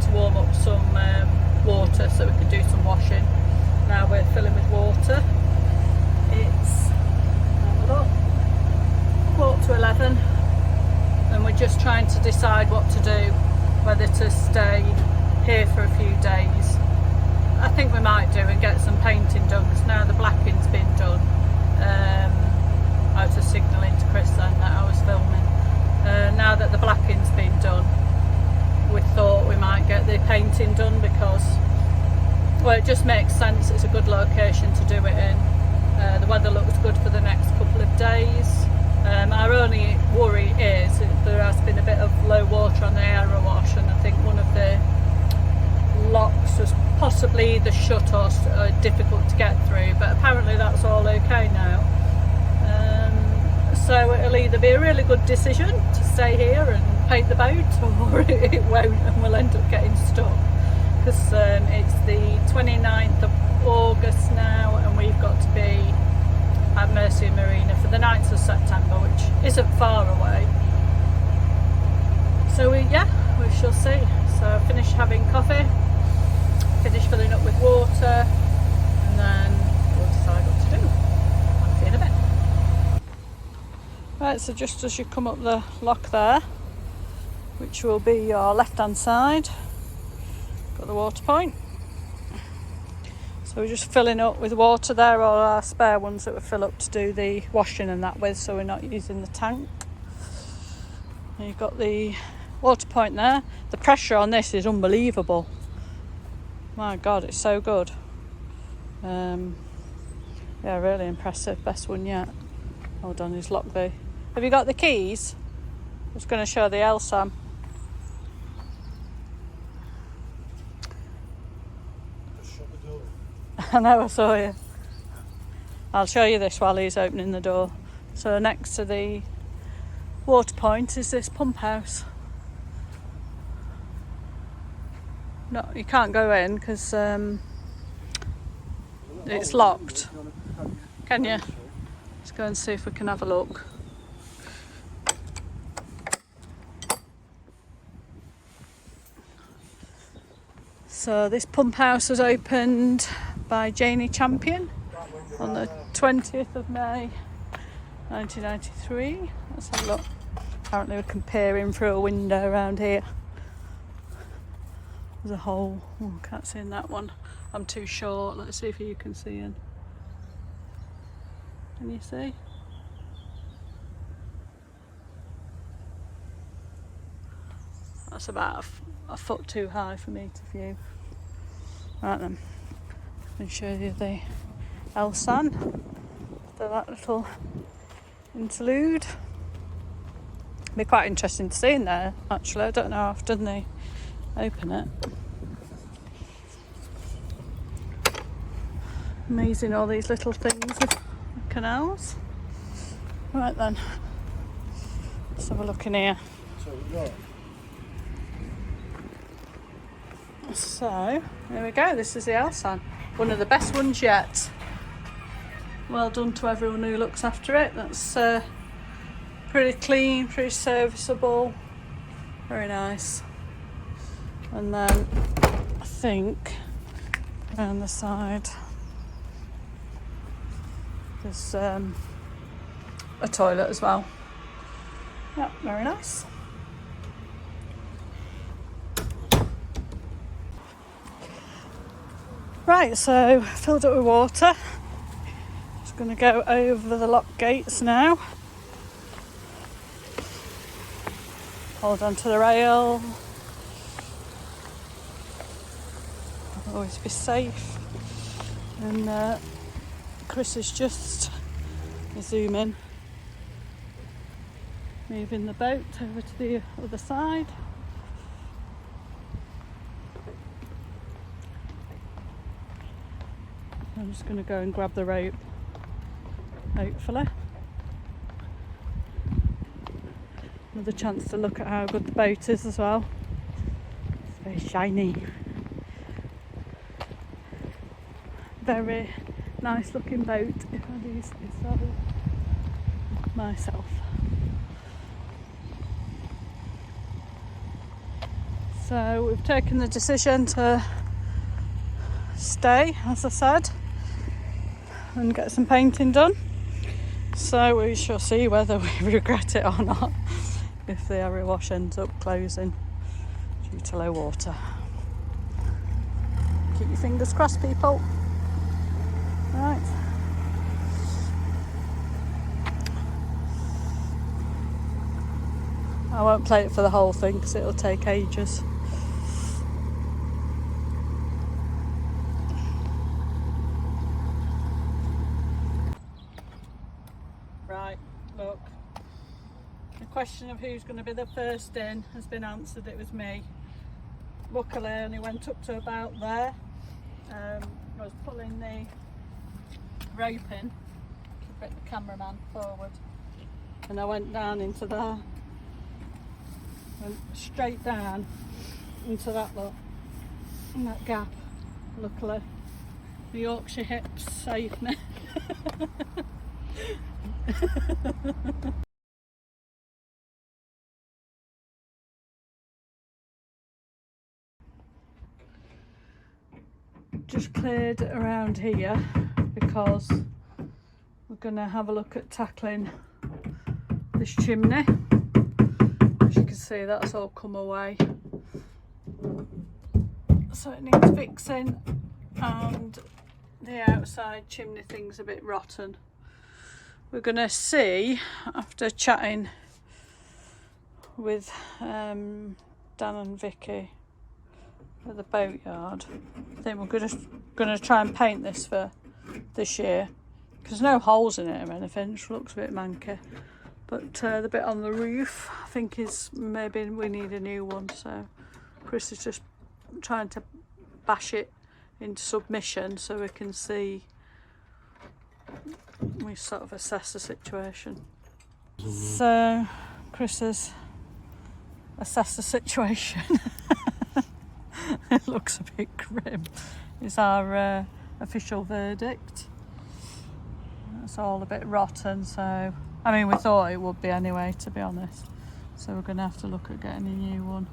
to warm up some water so we could do some washing. Now we're filling with water. It's, have a look, 10:45, and we're just trying to decide what to do, whether to stay here for a few days. I think we might do and get some painting done, because now the blacking's been done. I was just signalling to Chris then that I was filming. Now that the blacking's been done, we thought we might get the painting done, because, well, it just makes sense. It's a good location to do it in. The weather looks good for the next couple of days. Our only worry is that there has been a bit of low water on the aero wash, and I think one of the locks was possibly either shut or difficult to get through, but apparently that's all okay now. So it'll either be a really good decision to stay here and paint the boat, or it won't and we'll end up getting stuck, because it's the 29th of August now, and we've got to be at Mercia Marina for the 9th of September, which isn't far away. So we shall see. So I finished having coffee, finished filling up with water, and then we'll decide what to do. I'll see you in a bit. Right, so just as you come up the lock there, which will be your left hand side, got the water point. So we're just filling up with water. There are our spare ones that we fill up to do the washing and that with, so we're not using the tank. And you've got the water point there. The pressure on this is unbelievable. My God, it's so good. Yeah, really impressive. Best one yet. Hold on, he's locked the... Have you got the keys? I was going to show the Elsam. Just shut the door. I know, I saw you. I'll show you this while he's opening the door. So next to the water point is this pump house. No, you can't go in because it's locked. Can you? Let's go and see if we can have a look. So this pump house was opened by Janie Champion on the 20th of May 1993. Let's have a look. Apparently we can peer in through a window around here. There's a hole. Oh, I can't see in that one. I'm too short. Let's see if you can see in. Can you see? That's about a foot too high for me to view. Right then, I can show you the Elsan, that little interlude. Be quite interesting to see in there, actually. I don't know how often they open it. Amazing, all these little things with canals. Right then, let's have a look in here. So, there we go, this is the Elsan. One of the best ones yet. Well done to everyone who looks after it. That's pretty clean, pretty serviceable. Very nice. And then, I think, around the side, there's a toilet as well. Yeah, very nice. Right, so filled up with water. Just going to go over the lock gates now. Hold on to the rail. Always be safe. And Chris is just zooming, moving the boat over to the other side. I'm just going to go and grab the rope, hopefully. Another chance to look at how good the boat is as well. It's very shiny. Very nice looking boat, if I do say so myself. So we've taken the decision to stay, as I said, and get some painting done. So we shall see whether we regret it or not if the area wash ends up closing due to low water. Keep your fingers crossed, people. Right. I won't play it for the whole thing because it'll take ages. Right, look. The question of who's going to be the first in has been answered. It was me. Luckily, I only went up to about there. I was pulling the rope in to bring the cameraman forward, and I went down into there. Went straight down into that lot, in that gap. Luckily, the Yorkshire hips saved me. Just cleared around here because we're going to have a look at tackling this chimney. As you can see, that's all come away, so it needs fixing, and the outside chimney thing's a bit rotten. We're going to see, after chatting with Dan and Vicky at the boatyard, I think we're going to try and paint this for this year, because no holes in it or anything. It just looks a bit manky. But the bit on the roof, I think, is maybe we need a new one. So Chris is just trying to bash it into submission so we can see, we sort of assess the situation. So Chris has assessed the situation. It looks a bit grim. It's our official verdict. It's all a bit rotten, so I mean, we thought it would be anyway, to be honest. So we're going to have to look at getting a new one.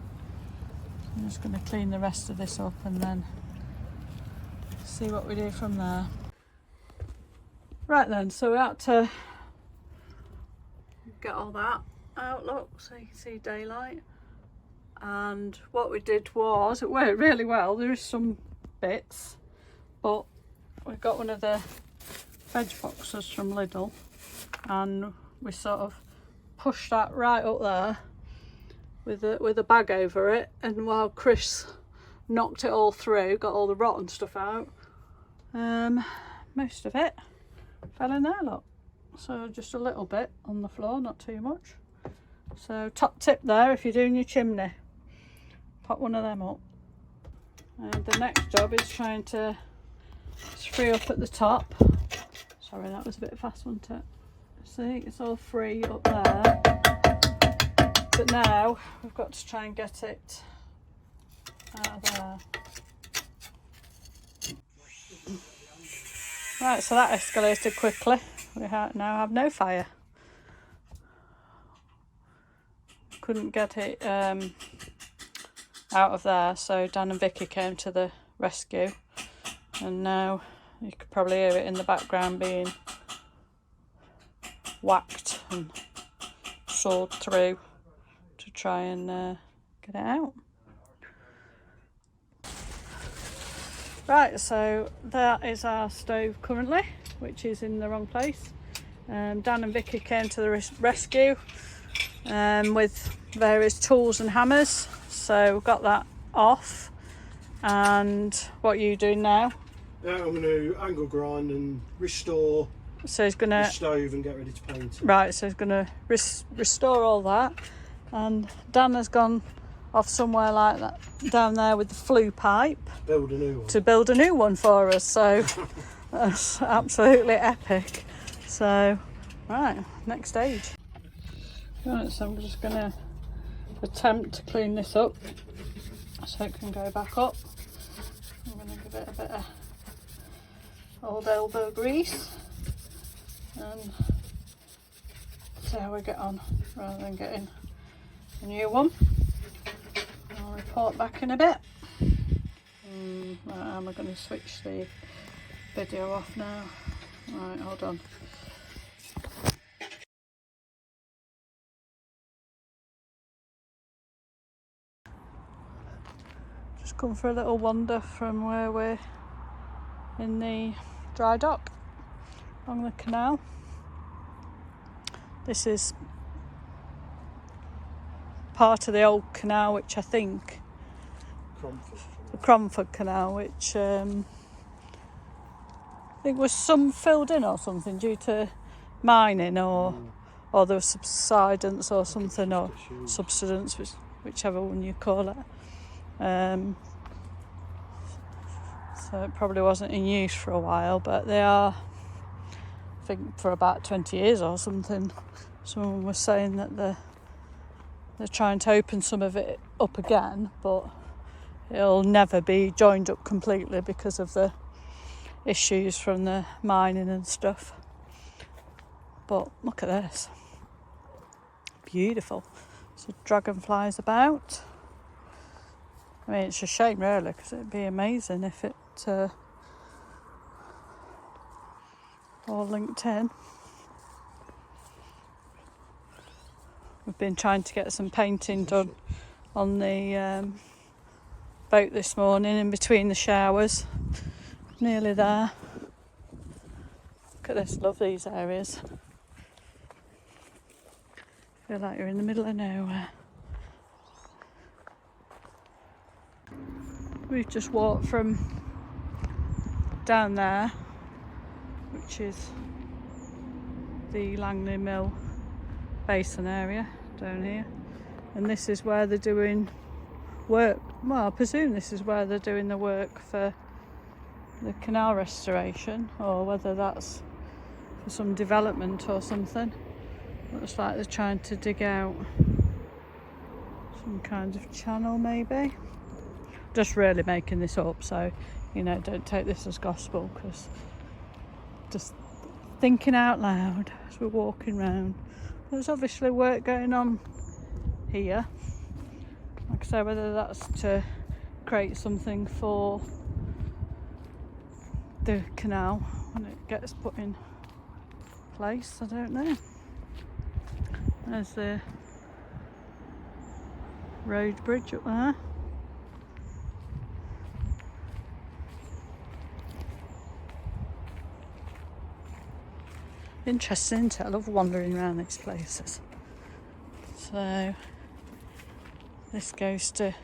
I'm just going to clean the rest of this up and then see what we do from there. Right then, so we had to get all that out, look, so you can see daylight. And what we did was, it worked really well. There is some bits, but we got one of the veg boxes from Lidl, and we sort of pushed that right up there with a bag over it, and while Chris knocked it all through, got all the rotten stuff out, most of it fell in there, look. So just a little bit on the floor, not too much. So top tip there, if you're doing your chimney, pop one of them up. And the next job is trying to free up at the top. Sorry, that was a bit fast, wasn't it? See, it's all free up there, but now we've got to try and get it out of there. Right, so that escalated quickly. We now have no fire. Couldn't get it out of there, so Dan and Vicky came to the rescue, and now you could probably hear it in the background being whacked and sawed through to try and get it out. Right, so that is our stove currently, which is in the wrong place. Dan and Vicky came to the rescue with various tools and hammers, so we've got that off. And what are you doing now? Now I'm going to angle grind and restore So he's going the to... stove and get ready to paint it. Right, so he's going to restore all that. And Dan has gone off somewhere like that, down there with the flue pipe. Build a new one. To build a new one for us, so that's absolutely epic. So, right, next stage. Right, so I'm just going to attempt to clean this up so it can go back up. I'm going to give it a bit of old elbow grease and see how we get on rather than getting a new one. I'll report back in a bit. Right, am I going to switch the video off now? Right, hold on. Just come for a little wander from where we're in the dry dock along the canal. This is part of the old canal, which I think the Cromford Canal, which I think was some filled in or something due to mining, or there was subsidence or something, or subsidence, whichever one you call it. So it probably wasn't in use for a while, but they are, I think, for about 20 years or something. Someone was saying that they're trying to open some of it up again, but it'll never be joined up completely because of the issues from the mining and stuff. But look at this. Beautiful. So dragonflies about. I mean, it's a shame really, because it'd be amazing if it all linked in. We've been trying to get some painting done on the boat this morning in between the showers. Nearly there. Look at this, love these areas. Feel like you're in the middle of nowhere. We've just walked from down there, which is the Langley Mill basin area down here, and this is where they're doing work. Well, I presume this is where they're doing the work for the canal restoration, or whether that's for some development or something. Looks like they're trying to dig out some kind of channel, maybe. Just really making this up, so don't take this as gospel, because just thinking out loud as we're walking round. There's obviously work going on here. Like I say, whether that's to create something for the canal when it gets put in place, I don't know. There's the road bridge up there. Interesting, isn't it? I love wandering around these places. So this goes to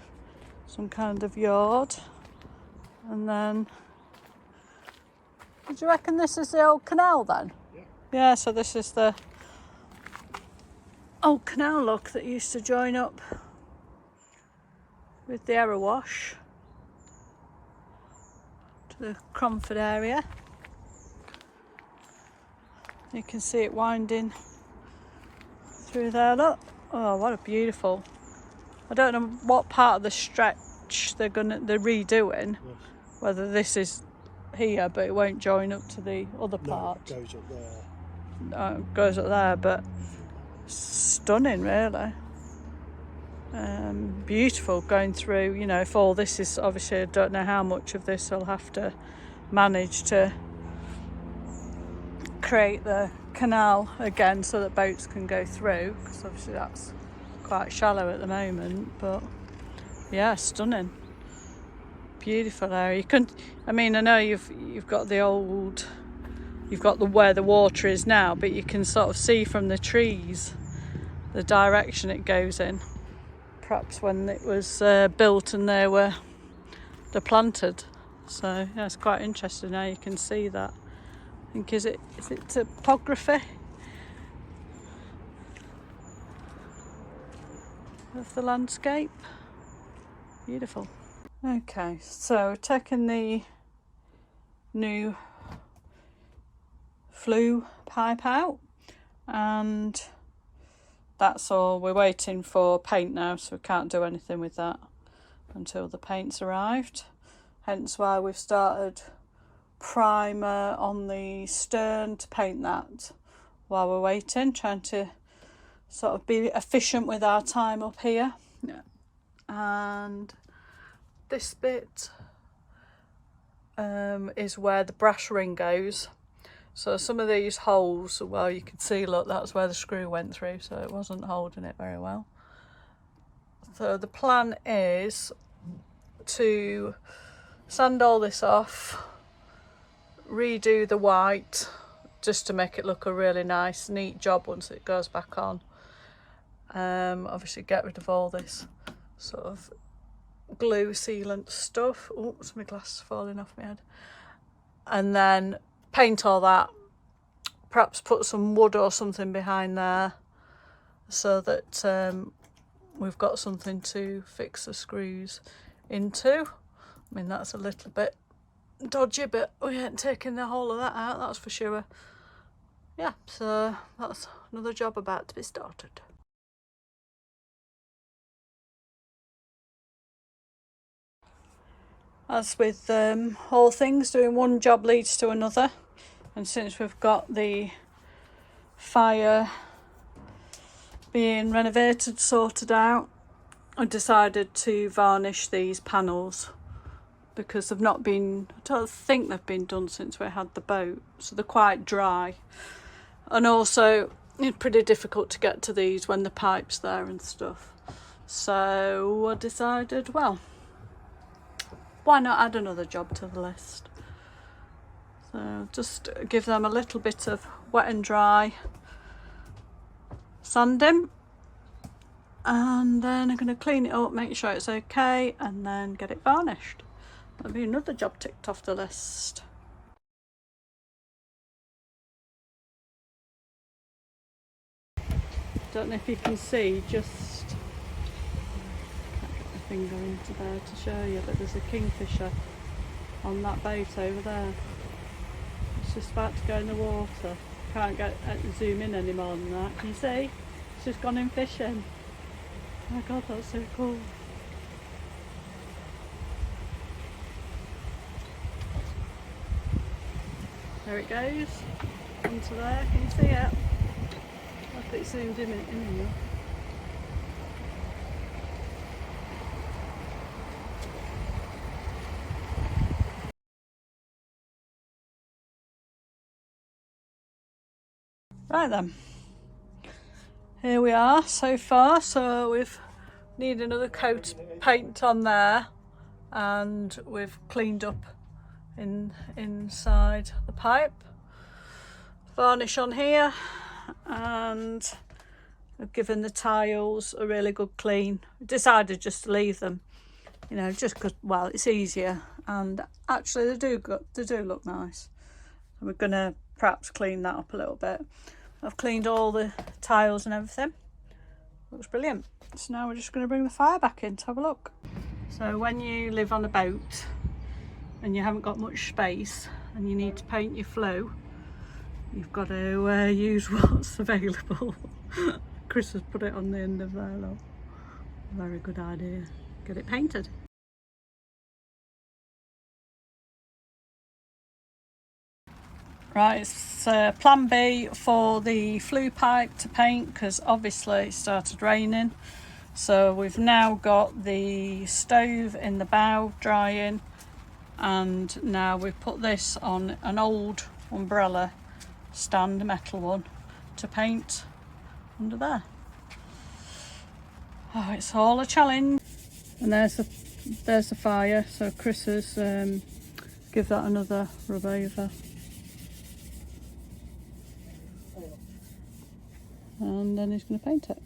some kind of yard, and then do you reckon this is the old canal then? Yeah, so this is the old canal, look, that used to join up with the Erewash to the Cromford area. You can see it winding through there, look. Oh, what a beautiful. I don't know what part of the stretch they're redoing. Yes. Whether this is here, but it won't join up to the other part. No, it goes up there. Oh, it goes up there, but stunning, really. Beautiful going through, if all this is, obviously I don't know how much of this I'll have to manage to create the canal again so that boats can go through, because obviously that's quite shallow at the moment. But yeah, stunning, beautiful area. You couldn't, I know you've got the old, you've got where the water is now, but you can sort of see from the trees the direction it goes in, perhaps when it was built and they're planted. So yeah, it's quite interesting how you can see that. I think is it topography of the landscape. Beautiful. Okay, so taking the new flue pipe out, and that's all. We're waiting for paint now, so we can't do anything with that until the paint's arrived, hence why we've started primer on the stern to paint that while we're waiting, trying to sort of be efficient with our time up here. And this bit is where the brass ring goes. So some of these holes, well, you can see, look, that's where the screw went through, so it wasn't holding it very well. So the plan is to sand all this off, redo the white, just to make it look a really nice, neat job once it goes back on. Obviously get rid of all this sort of glue sealant stuff. Oh, my glasses falling off my head. And then paint all that, perhaps put some wood or something behind there so that we've got something to fix the screws into. I mean, that's a little bit dodgy, but we ain't taking the whole of that out, that's for sure. Yeah, so that's another job about to be started. As with all things, doing one job leads to another, and since we've got the fire being renovated, sorted out, I decided to varnish these panels because they've not been, I don't think they've been done since we had the boat, so they're quite dry, and also it's pretty difficult to get to these when the pipe's there and stuff. So I decided, well, why not add another job to the list? So just give them a little bit of wet and dry sanding, and then I'm going to clean it up, make sure it's okay, and then get it varnished. That'll be another job ticked off the list. Don't know if you can see, just can't get my finger into there to show you, but there's a kingfisher on that boat over there. It's just about to go in the water. Can't get zoom in any more than that. Can you see? It's just gone in fishing. Oh my god, that's so cool. There it goes. Onto there. Can you see it? I think it zoomed in enough. Right then, here we are so far. So we've need another coat of paint on there, and we've cleaned up inside the pipe, varnish on here, and I've given the tiles a really good clean. Decided just to leave them, you know, just because, well, it's easier, and actually they do look nice. So we're gonna perhaps clean that up a little bit. I've cleaned all the tiles and everything. Looks brilliant. So now we're just going to bring the fire back in to have a look. So when you live on a boat and you haven't got much space and you need to paint your flue, you've got to use what's available. Chris has put it on the end of there, look. Very good idea. Get it painted. Right, it's plan B for the flue pipe to paint, because obviously it started raining. So we've now got the stove in the bow drying, and now we've put this on an old umbrella stand, a metal one, to paint under there. Oh, it's all a challenge. And there's the fire, so Chris has give that another rub over. And then he's going to paint it.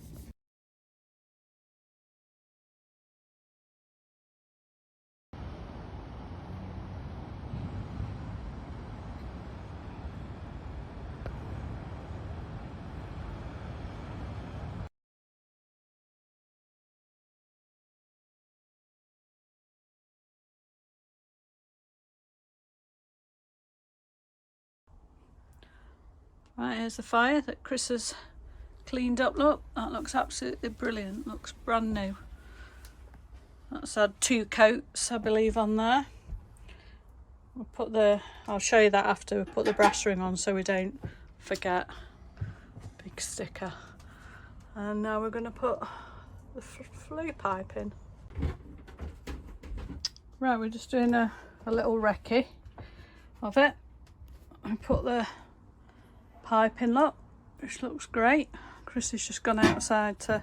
Right, here's the fire that Chris has cleaned up. Look, that looks absolutely brilliant. Looks brand new. That's had 2 coats, I believe, on there. I'll show you that after we put the brass ring on so we don't forget. Big sticker. And now we're going to put the flue pipe in. Right, we're just doing a little recce of it. I put the pipe in, look, which looks great. Chris has just gone outside to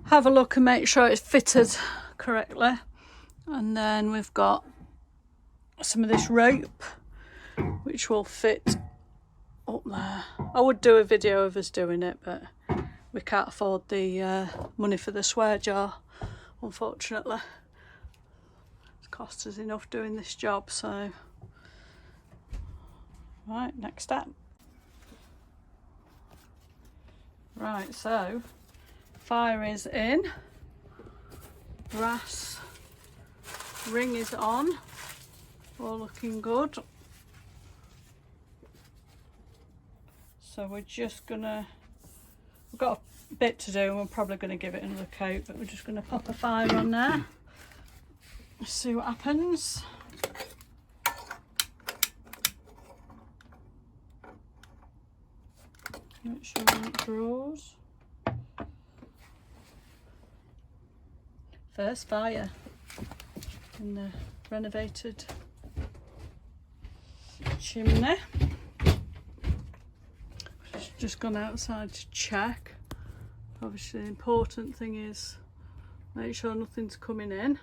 have a look and make sure it's fitted correctly. And then we've got some of this rope which will fit up there. I would do a video of us doing it, but we can't afford the money for the swear jar, unfortunately. It's cost us enough doing this job, so right, next step. Right, so fire is in, brass ring is on, all looking good. So we're just gonna, we've got a bit to do and we're probably gonna give it another coat, but we're just gonna pop a fire on there, see what happens. Make sure it draws. First fire in the renovated chimney. Just gone outside to check. Obviously the important thing is make sure nothing's coming in,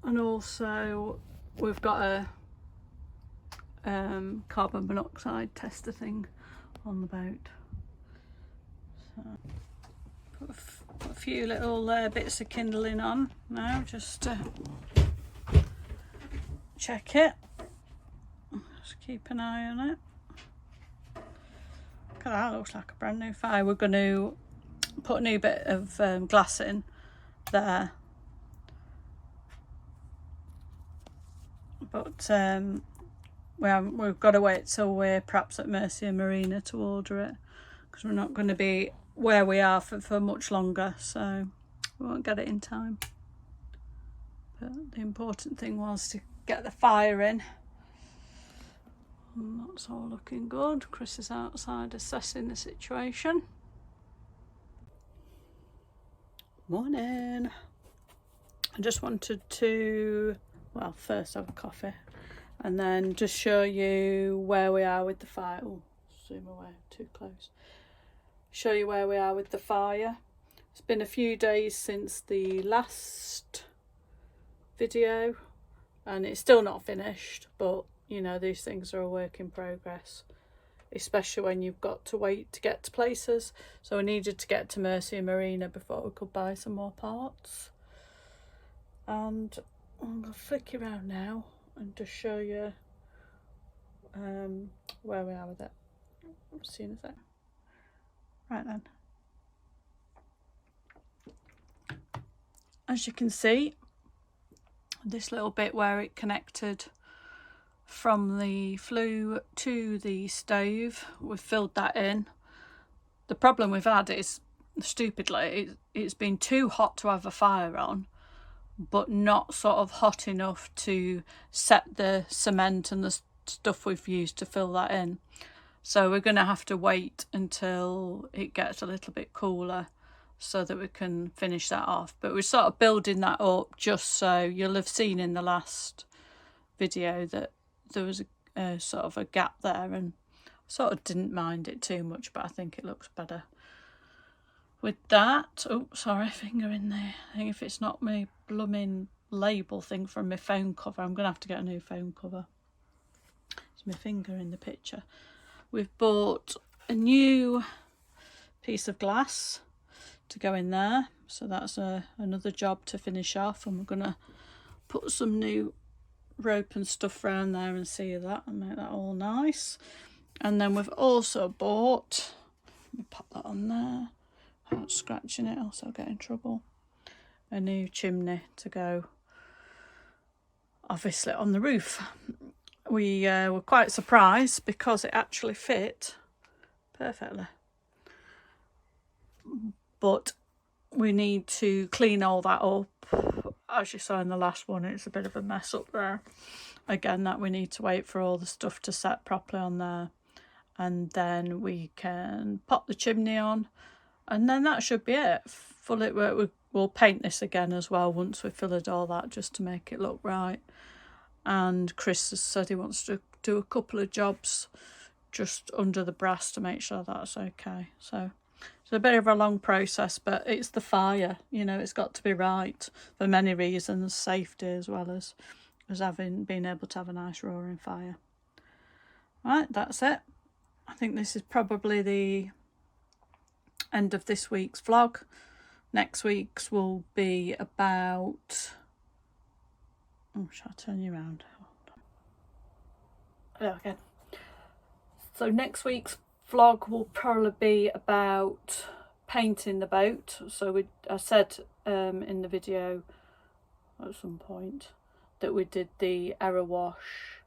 and also we've got a carbon monoxide tester thing on the boat. So put a few little bits of kindling on now just to check it. Just keep an eye on it. Look at that, looks like a brand new fire. We're going to put a new bit of glass in there, but we've got to wait till we're perhaps at Mercia Marina to order it, because we're not going to be where we are for much longer, so we won't get it in time. But the important thing was to get the fire in, and that's all looking good. Chris is outside assessing the situation. Morning. I just wanted to, well, first have a coffee and then just show you where we are with the fire. Oh, zoom away, too close. Show you where we are with the fire. It's been a few days since the last video and it's still not finished, but you know, these things are a work in progress, especially when you've got to wait to get to places. So we needed to get to Mercia Marina before we could buy some more parts. And I'm going to flick you around now and just show you where we are with it. See you in a sec. Right then. As you can see, this little bit where it connected from the flue to the stove, we've filled that in. The problem we've had is, stupidly, it's been too hot to have a fire on, but not sort of hot enough to set the cement and the stuff we've used to fill that in. So we're going to have to wait until it gets a little bit cooler so that we can finish that off. But we're sort of building that up just so you'll have seen in the last video that there was a sort of a gap there, and sort of didn't mind it too much, but I think it looks better with that. Oh, sorry, finger in there. I think if it's not my blooming label thing from my phone cover, I'm gonna have to get a new phone cover. It's my finger in the picture. We've bought a new piece of glass to go in there, so that's another job to finish off, and we're gonna put some new rope and stuff around there and seal that and make that all nice. And then we've also bought, let me pop that on there without scratching it, else I'll get in trouble, a new chimney to go obviously on the roof. We were quite surprised because it actually fit perfectly, but we need to clean all that up. As you saw in the last one, it's a bit of a mess up there. Again, that we need to wait for all the stuff to set properly on there, and then we can pop the chimney on, and then that should be it. We're we'll paint this again as well once we've filled all that, just to make it look right. And Chris has said he wants to do a couple of jobs just under the brass to make sure that's okay. So it's a bit of a long process, but it's the fire, you know, it's got to be right for many reasons, safety as well as being able to have a nice roaring fire. Right, that's it. I think this is probably the end of this week's vlog. Next week's will be about... Oh, shall I turn you around? There again. So next week's vlog will probably be about painting the boat. So I said in the video at some point that we did the error wash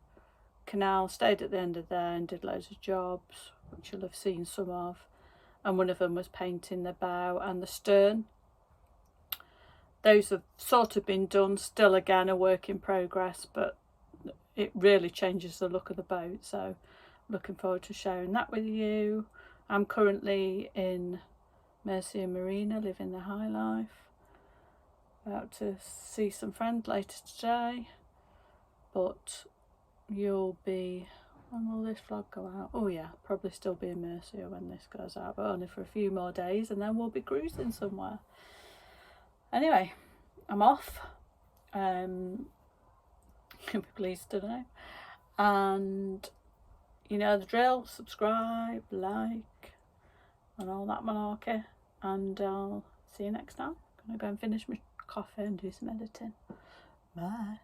canal, stayed at the end of there and did loads of jobs, which you'll have seen some of. And one of them was painting the bow and the stern. Those have sort of been done, still again a work in progress, but it really changes the look of the boat. So looking forward to sharing that with you. I'm currently in Mercia Marina, living the high life. About to see some friends later today, but you'll be... When will this vlog go out? Oh yeah, probably still be in Mercia when this goes out, but only for a few more days, and then we'll be cruising somewhere. Anyway, I'm off. You'll be pleased to know. And you know the drill, subscribe, like, and all that malarkey. And I'll see you next time. I'm going to go and finish my coffee and do some editing. Bye.